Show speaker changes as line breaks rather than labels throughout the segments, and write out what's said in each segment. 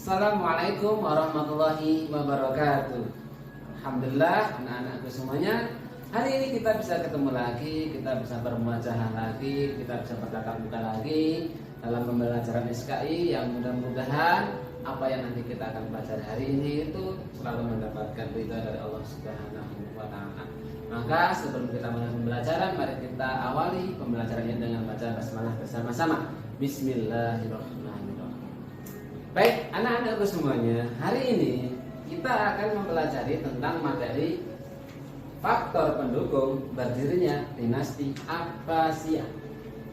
Assalamualaikum warahmatullahi wabarakatuh. Alhamdulillah anak-anakku semuanya, hari ini kita bisa ketemu lagi, kita bisa bermuajahah lagi, kita bisa bertatap muka lagi dalam pembelajaran SKI yang mudah-mudahan apa yang nanti kita akan belajar hari ini itu selalu mendapatkan ridha dari Allah Subhanahu wa taala. Maka sebelum kita mulai pembelajaran, mari kita awali pembelajarannya dengan baca basmalah bersama-sama. Bismillahirrahmanirrahim. Baik, anak-anakku semuanya, hari ini kita akan mempelajari tentang materi faktor pendukung berdirinya dinasti Abbasiyah.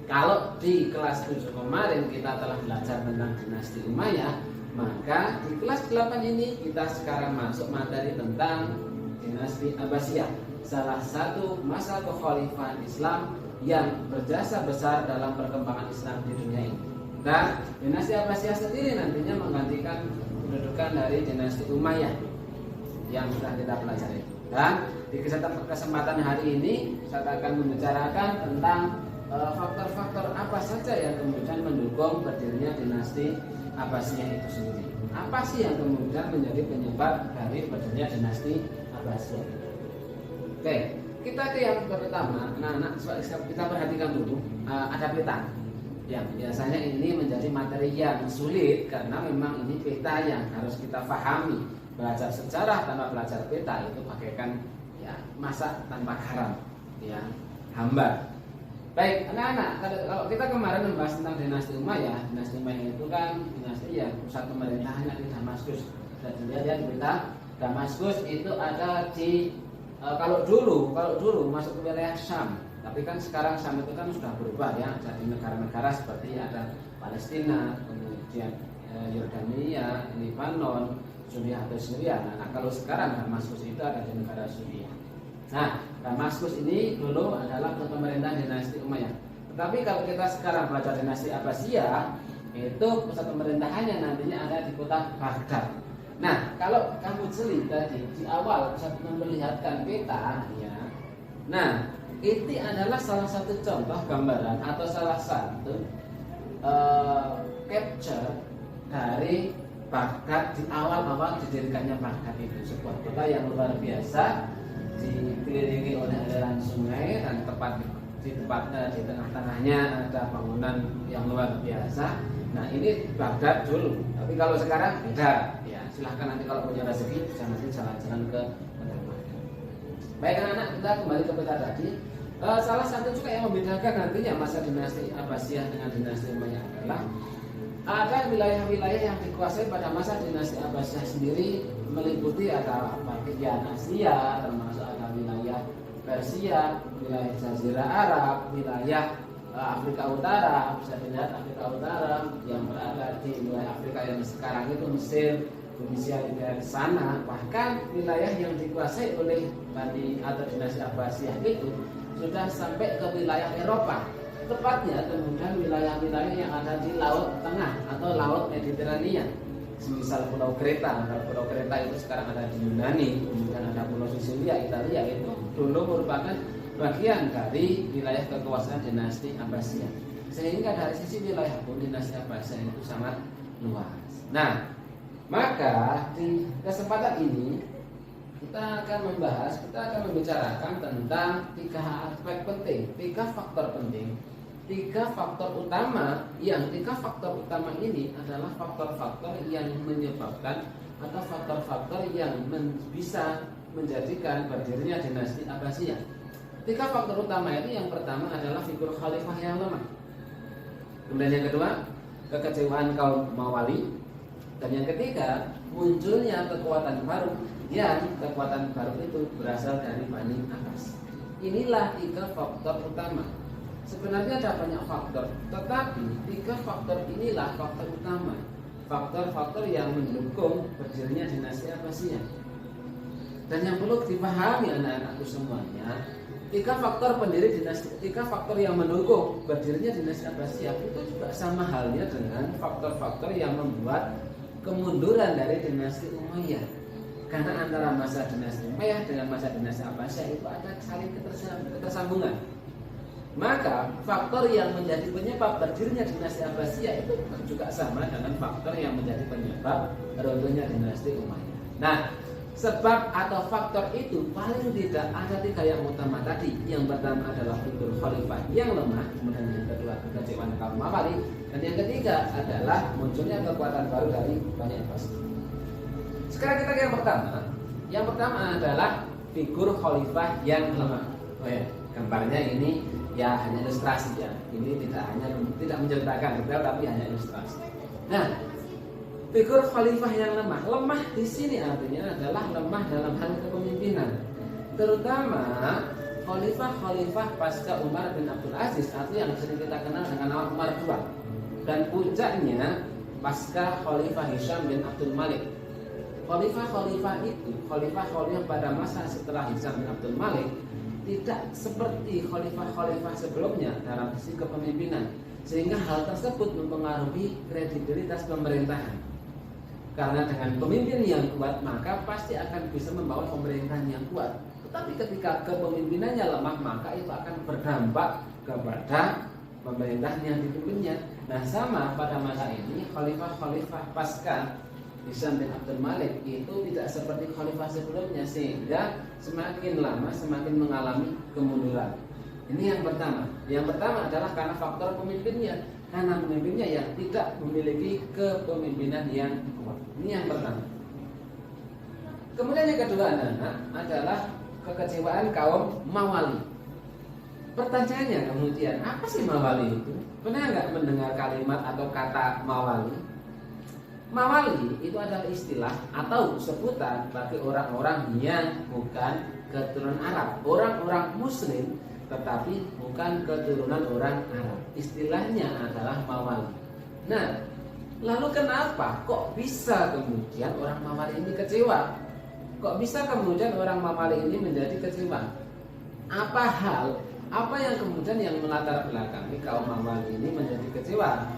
Kalau di kelas 7 kemarin kita telah belajar tentang dinasti Umayyah, maka di kelas 8 ini kita sekarang masuk materi tentang dinasti Abbasiyah, salah satu masa kekhalifahan Islam yang berjasa besar dalam perkembangan Islam di dunia ini. Dan dinasti Abbasiyah sendiri nantinya menggantikan kedudukan dari dinasti Umayyah yang sudah kita pelajari. Dan di kesempatan hari ini saya akan membicarakan tentang faktor-faktor apa saja yang kemudian mendukung berdirinya dinasti Abbasiyah itu sendiri. Apa sih yang kemudian menjadi penyebab dari berdirinya dinasti Abbasiyah? Oke, kita ke yang pertama. Anak-anak, kita perhatikan dulu, ada peta. Yang biasanya ini menjadi materi yang sulit karena memang ini peta yang harus kita pahami. Belajar sejarah tanpa belajar peta itu bagaikan ya masak tanpa garam, ya hambar. Baik, anak-anak, kalau kita kemarin membahas tentang dinasti Umayyah itu kan dinasti yang pusat pemerintahannya di Damaskus. Dan dilihat ya di peta, Damaskus itu ada di kalau dulu masuk ke wilayah Syam. Tapi kan sekarang Syam itu kan sudah berubah ya, jadi negara-negara seperti ada Palestina, kemudian Yordania, Lebanon, Suriah atau Syria. Nah, kalau sekarang Damaskus itu ada di negara Syria. Nah, Damaskus ini dulu adalah pemerintahan dinasti Umayyah. Tetapi kalau kita sekarang belajar dinasti Abbasiyah, itu pusat pemerintahannya nantinya ada di kota Baghdad. Nah, kalau kamu jeli tadi di awal saya memperlihatkan peta ya. Nah, ini adalah salah satu contoh gambaran atau salah satu capture dari Baghdad di awal-awal didirikannya Baghdad itu, sebuah kota yang luar biasa dikelilingi oleh aliran sungai dan tepat di tengah-tengahnya ada bangunan yang luar biasa. Nah, ini Baghdad dulu. Tapi kalau sekarang beda. Ya, silahkan nanti kalau punya rezeki bisa nanti jalan-jalan ke Baghdad. Baik anak-anak, kita kembali ke peta tadi. Salah satu juga yang membedakan nantinya masa dinasti Abbasiyah dengan dinasti Umayyah adalah ada wilayah-wilayah yang dikuasai pada masa dinasti Abbasiyah sendiri meliputi ada bagian Asia, termasuk ada wilayah Persia, wilayah Jazirah Arab, wilayah Afrika Utara. Bisa dilihat Afrika Utara yang berada di wilayah Afrika yang sekarang itu Mesir, Tunisia, Libya di sana. Bahkan wilayah yang dikuasai oleh Bani atau dinasti Abbasiyah itu sudah sampai ke wilayah Eropa, tepatnya kemudian wilayah-wilayah yang ada di Laut Tengah atau Laut Mediterania, semisal Pulau Kreta. Kalau Pulau Kreta itu sekarang ada di Yunani, kemudian ada Pulau Sisilia, Italia, itu dulu merupakan bagian dari wilayah kekuasaan dinasti Abbasiyah. Sehingga dari sisi wilayah pun dinasti Abbasiyah itu sangat luas. Nah, maka di kesempatan ini kita akan membicarakan tentang 3 aspek penting, 3 faktor penting, 3 faktor utama. Yang 3 faktor utama ini adalah faktor-faktor yang menyebabkan atau faktor-faktor yang bisa menjadikan berdirinya dinasti Abbasiyah. 3 faktor utama itu, yang pertama adalah figur khalifah yang lemah. Kemudian yang kedua, kekecewaan kaum Mawali. Dan yang ketiga, munculnya kekuatan baru, yang kekuatan baru itu berasal dari Bani Abbas. Inilah 3 faktor utama. Sebenarnya ada banyak faktor, tetapi 3 faktor inilah faktor utama, faktor-faktor yang mendukung berdirinya dinasti Abbasiyah. Dan yang perlu dipahami anak-anakku semuanya, 3 faktor pendiri dinasti, 3 faktor yang mendukung berdirinya dinasti Abbasiyah itu juga sama halnya dengan faktor-faktor yang membuat kemunduran dari dinasti Umayyah. Karena antara masa dinasti Umayyah dengan masa dinasti Abbasiyah itu ada saling ketersambungan. Maka faktor yang menjadi penyebab berdirinya dinasti Abbasiyah itu juga sama dengan faktor yang menjadi penyebab runtuhnya dinasti Umayyah. Nah, sebab atau faktor itu paling tidak ada 3 yang utama tadi. Yang pertama adalah figur khalifah yang lemah, kemudian yang kedua kekecewaan kaum Mawali, dan yang ketiga adalah munculnya kekuatan baru dari Bani Abbas. Sekarang kita ke yang pertama. Yang pertama adalah figur khalifah yang lemah. Oh ya, gambarnya ini ya hanya ilustrasi ya. Ini tidak menceritakan detail tapi hanya ilustrasi. Nah, figur khalifah yang lemah. Lemah di sini artinya adalah lemah dalam hal kepemimpinan. Terutama khalifah pasca Umar bin Abdul Aziz atau yang sering kita kenal dengan nama Umar II. Dan puncaknya pasca Khalifah Hisham bin Abdul Malik. Khalifah itu, khalifah pada masa setelah Hisham bin Abdul Malik tidak seperti khalifah sebelumnya dalam sisi kepemimpinan, sehingga hal tersebut mempengaruhi kredibilitas pemerintahan. Karena dengan pemimpin yang kuat maka pasti akan bisa membawa pemerintahan yang kuat. Tetapi ketika kepemimpinannya lemah maka itu akan berdampak kepada pemerintahan yang dipimpinnya. Nah, sama pada masa ini khalifah pasca Hisham bin Abdul Malik itu tidak seperti khalifah sebelumnya, sehingga semakin lama semakin mengalami kemunduran. Ini yang pertama. Yang pertama adalah karena faktor pemimpinnya, karena pemimpinnya yang tidak memiliki kepemimpinan yang kuat. Ini yang pertama. Kemudian yang kedua adalah kekecewaan kaum Mawali. Pertanyaannya kemudian, apa sih Mawali itu? Pernah nggak mendengar kalimat atau kata Mawali? Mawali itu adalah istilah atau sebutan bagi orang-orang yang bukan keturunan Arab, orang-orang Muslim tetapi bukan keturunan orang Arab. Istilahnya adalah Mawali. Nah, lalu kenapa kok bisa kemudian orang Mawali ini kecewa? Kok bisa kemudian orang Mawali ini menjadi kecewa? Apa yang kemudian yang melatar belakangi kaum Mawali ini menjadi kecewa?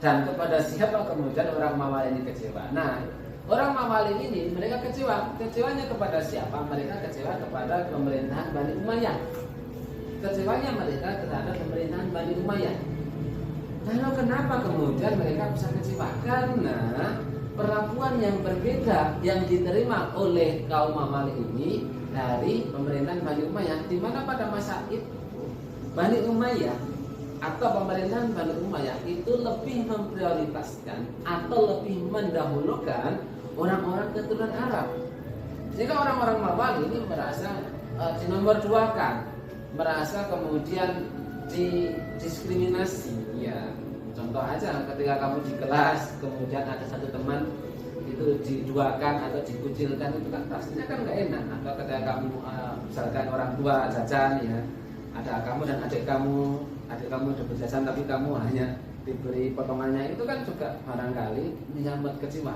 Dan kepada siapa kemudian orang Mawali ini kecewa? Nah, orang Mawali ini mereka kecewa. Kecewanya kepada siapa? Mereka kecewa kepada pemerintahan Bani Umayyah. Kecewanya mereka terhadap pemerintahan Bani Umayyah. Lalu kenapa kemudian mereka bisa kecewa? Karena perlakuan yang berbeda yang diterima oleh kaum Mawali ini dari pemerintahan Bani Umayyah, di mana pada masa itu Bani Umayyah atau pemerintahan Bani Umayyah itu lebih memprioritaskan atau lebih mendahulukan orang-orang keturunan Arab. Jika orang-orang Mawali ini merasa dinomorduakan, merasa kemudian didiskriminasi. Ya, contoh aja ketika kamu di kelas, kemudian ada satu teman itu diduakan atau dikucilkan, itu kan pastinya kan nggak enak. Atau ketika kamu misalkan orang tua jajan ya, ada kamu dan adik kamu udah berjajan tapi kamu hanya diberi potongannya, itu kan juga barangkali menyambut kecewa.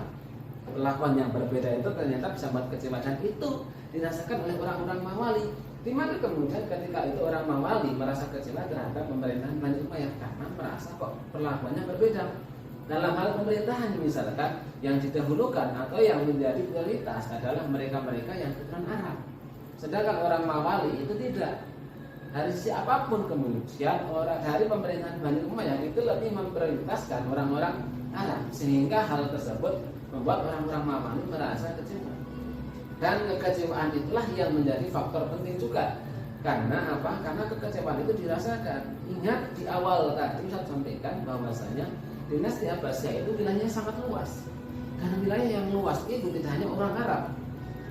Perlakuan yang berbeda itu ternyata bisa membuat kecewa, dan itu dirasakan oleh orang-orang Mawali. Di mana kemudian ketika itu orang Mawali merasa kecewa terhadap pemerintahan Bani Umayyah karena merasa kok perlakuannya berbeda. Dalam hal pemerintahan misalkan yang didahulukan atau yang menjadi prioritas adalah mereka-mereka yang keturunan Arab. Sedangkan orang Mawali itu tidak. Dari sisi apapun kemudian orang dari pemerintahan Bani Umayyah itu lebih memprioritaskan orang-orang Arab, sehingga hal tersebut membuat orang-orang Mawali merasa kecewa. Dan kekecewaan itulah yang menjadi faktor penting juga. Karena apa? Karena kekecewaan itu dirasakan. Ingat di awal tadi saya sampaikan bahwasanya dinasti Abbasiyah itu wilayahnya sangat luas. Karena wilayah yang luas itu tidak hanya orang Arab,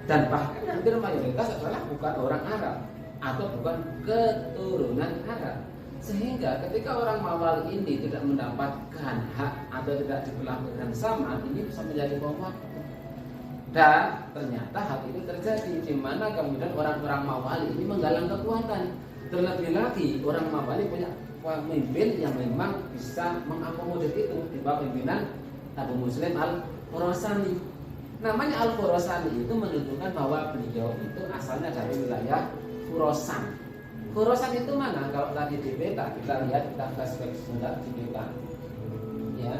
dan bahkan hampir mayoritas adalah bukan orang Arab atau bukan keturunan Arab. Sehingga ketika orang Mawali ini tidak mendapatkan hak atau tidak diperlakukan sama, ini bisa menjadi bom waktu. Dan ternyata hal itu terjadi, di mana kemudian orang-orang Mawali ini menggalang kekuatan. Terlebih lagi orang Mawali punya pemimpin yang memang bisa mengakomodir itu di bawah pimpinan Abu Muslim Al-Khurasani. Namanya Al-Khurasani itu menunjukkan bahwa beliau itu asalnya dari wilayah Khurasan. Khurasan itu mana? Kalau tadi di peta kita lihat, kita flashback sebentar di peta. Ya,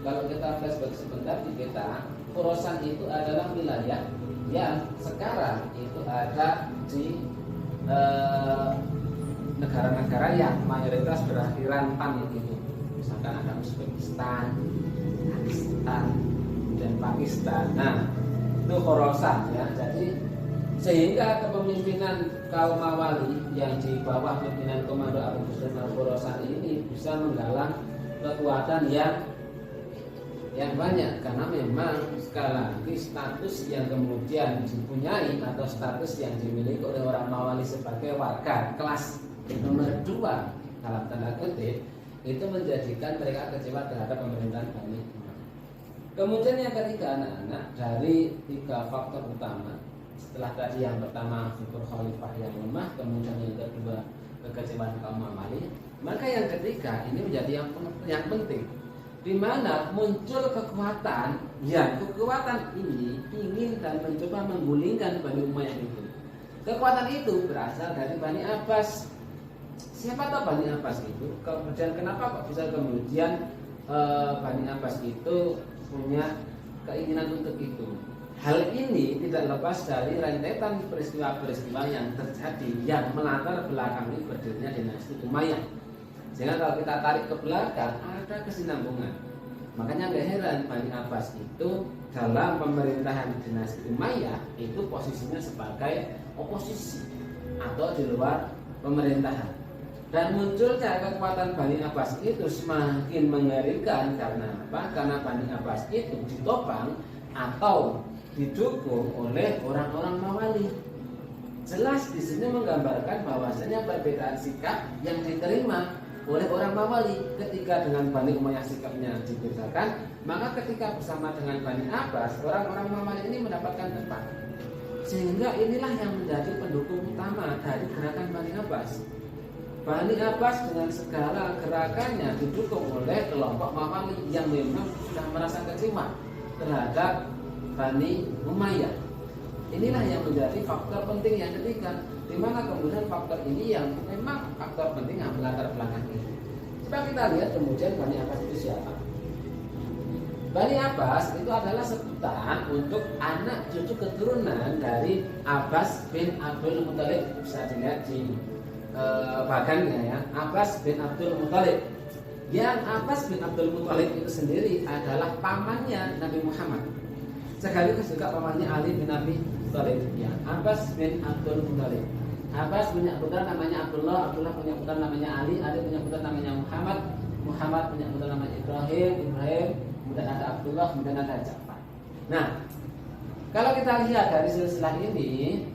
kalau kita flashback sebentar di peta, Khurasan itu adalah wilayah yang sekarang itu ada di negara-negara yang mayoritas berakhiran tan itu. Misalkan ada Uzbekistan, Pakistan, dan Pakistan. Nah, itu Khorasan ya. Jadi sehingga kepemimpinan kaum Mawali yang di bawah pimpinan Komando Abu Busri Khorasan ini bisa menggalang kekuatan yang banyak, karena memang sekali lagi status yang kemudian dipunyai atau status yang dimiliki oleh orang Mawali sebagai warga kelas nomor 2 dalam tanda kutip itu menjadikan mereka kecewa terhadap pemerintahan Bani Umayyah. Kemudian yang ketiga anak-anak, dari 3 faktor utama, setelah tadi yang pertama figur khalifah yang lemah, kemudian yang kedua kekecewaan kaum Mawali, maka yang ketiga ini menjadi yang penting, di mana muncul kekuatan yang kekuatan ini ingin dan mencoba menggulingkan Bani Umayyah itu. Kekuatan itu berasal dari Bani Abbas. Siapa tahu Bani Abbas itu? Kemudian kenapa kok bisa kemudian Bani Abbas itu punya keinginan untuk itu? Hal ini tidak lepas dari rentetan peristiwa-peristiwa yang terjadi yang melatar belakangi berdirinya dinasti Umayyah. Sehingga kalau kita tarik ke belakang ada kesinambungan. Makanya gak heran Bani Abbas itu dalam pemerintahan dinasti Umayyah itu posisinya sebagai oposisi atau di luar pemerintahan. Dan munculnya kekuatan Bani Abbas itu semakin mengerikan karena apa? Karena Bani Abbas itu ditopang atau didukung oleh orang-orang Mawali. Jelas di sini menggambarkan bahwasanya perbedaan sikap yang diterima oleh orang Mawali ketika dengan Bani Umayyah sikapnya dibedakan, maka ketika bersama dengan Bani Abbas orang-orang Mawali ini mendapatkan tempat. Sehingga inilah yang menjadi pendukung utama dari gerakan Bani Abbas. Bani Abbas dengan segala gerakannya didukung oleh kelompok Mawali yang memang sudah merasa kecewa terhadap Bani Umayyah. Inilah yang menjadi faktor penting yang ketiga, di mana kemudian faktor ini yang memang faktor penting yang melatar belakang ini. Coba kita lihat kemudian Bani Abbas itu siapa. Bani Abbas itu adalah sebutan untuk anak cucu keturunan dari Abbas bin Abdul Muthalib. Bisa dilihat di bagannya ya, Abbas bin Abdul Muthalib. Yang Abbas bin Abdul Muthalib itu sendiri adalah pamannya Nabi Muhammad, sekaligus juga pamannya Ali bin Abi Thalib. Ya, Abbas bin Abdul Muthalib. Abbas punya putra namanya Abdullah, Abdullah punya putra namanya Ali, Ali punya putra namanya Muhammad, Muhammad punya putra namanya Ibrahim, Ibrahim, kemudian ada Abdullah, kemudian ada Ja'far. Nah, kalau kita lihat dari silsilah ini,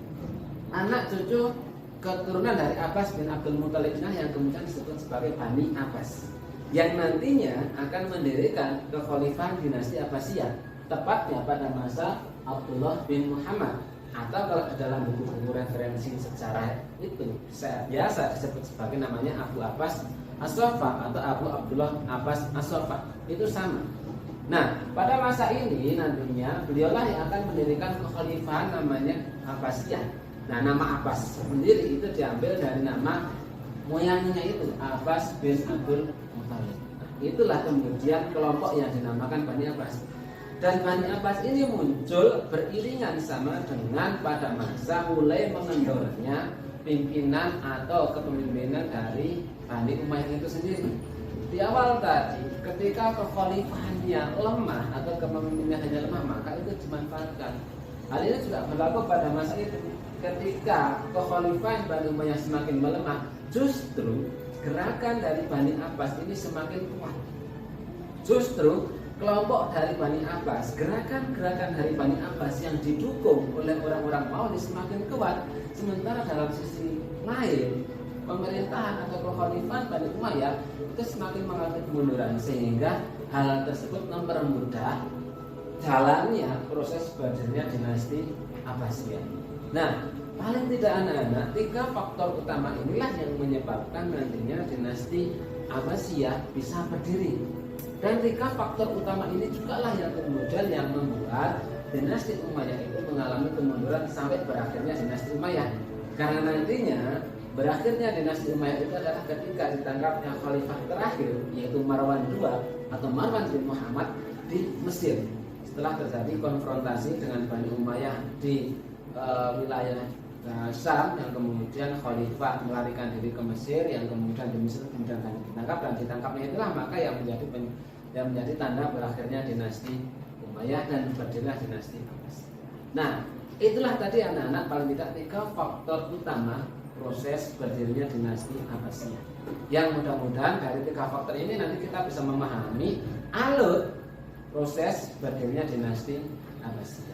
anak cucu keturunan dari Abbas bin Abdul Muthalib yang kemudian disebut sebagai Bani Abbas, yang nantinya akan mendirikan kekhalifahan dinasti Abbasiyah, tepatnya pada masa Abdullah bin Muhammad, atau kalau di dalam buku-buku referensi sejarah itu biasa disebut sebagai namanya Abu Abbas As-Saffah atau Abu Abdullah Abbas As-Saffah, itu sama. Nah, pada masa ini nantinya beliaulah yang akan mendirikan kekhalifahan namanya Abbasiyah. Nah, nama Abbas sendiri itu diambil dari nama moyangnya itu, Abbas bin Abdul Muthalib. Nah, itulah kemudian kelompok yang dinamakan Bani Abbas. Dan Bani Abbas ini muncul beriringan sama dengan pada masa mulai mengendornya pimpinan atau kepemimpinan dari Bani Umayyah itu sendiri. Di awal tadi, ketika kekhalifahannya lemah atau kepemimpinannya lemah, maka itu dimanfaatkan. Hal ini juga berlaku pada masa itu. Ketika kekhalifahan Bani Umayyah semakin melemah, justru gerakan dari Bani Abbas ini semakin kuat. Justru kelompok dari Bani Abbas, gerakan-gerakan dari Bani Abbas yang didukung oleh orang-orang Mawali semakin kuat. Sementara dalam sisi lain, pemerintahan atau kekhalifahan Bani Umayyah itu semakin mengalami kemunduran, sehingga hal tersebut mempermudah jalannya proses berdirinya dinasti Abbasiyah. Nah, paling tidak anak-anak, 3 faktor utama inilah yang menyebabkan nantinya dinasti Abbasiyah bisa berdiri. Dan 3 faktor utama ini juga lah yang kemudian yang membuat dinasti Umayyah itu mengalami kemunduran sampai berakhirnya dinasti Umayyah. Karena nantinya berakhirnya dinasti Umayyah itu adalah ketika ditangkapnya khalifah terakhir, yaitu Marwan II atau Marwan bin Muhammad di Mesir. Setelah terjadi konfrontasi dengan Bani Umayyah di wilayah Syam, yang kemudian khalifah melarikan diri ke Mesir, yang kemudian di Mesir kemudian ditangkap, dan ditangkapnya itulah maka yang menjadi tanda berakhirnya dinasti Umayyah dan berdirilah dinasti Abbasiyah. Nah, itulah tadi anak-anak paling tidak 3 faktor utama proses berdirinya dinasti Abbasiyah. Yang mudah-mudahan dari 3 faktor ini nanti kita bisa memahami alur proses berdirinya dinasti Abbasiyah.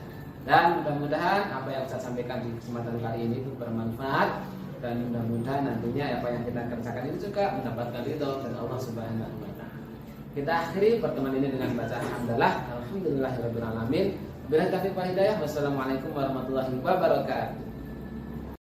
Dan mudah-mudahan apa yang saya sampaikan di kesempatan kali ini itu bermanfaat, dan mudah-mudahan nantinya apa yang kita kerjakan ini juga mendapatkan ridho dari Allah Subhanahu wa taala. Kita akhiri pertemuan ini dengan bacaan alhamdulillah, alhamdulillahirabbil alamin. Wabillahi taufiq wal hidayah. Wassalamualaikum warahmatullahi wabarakatuh.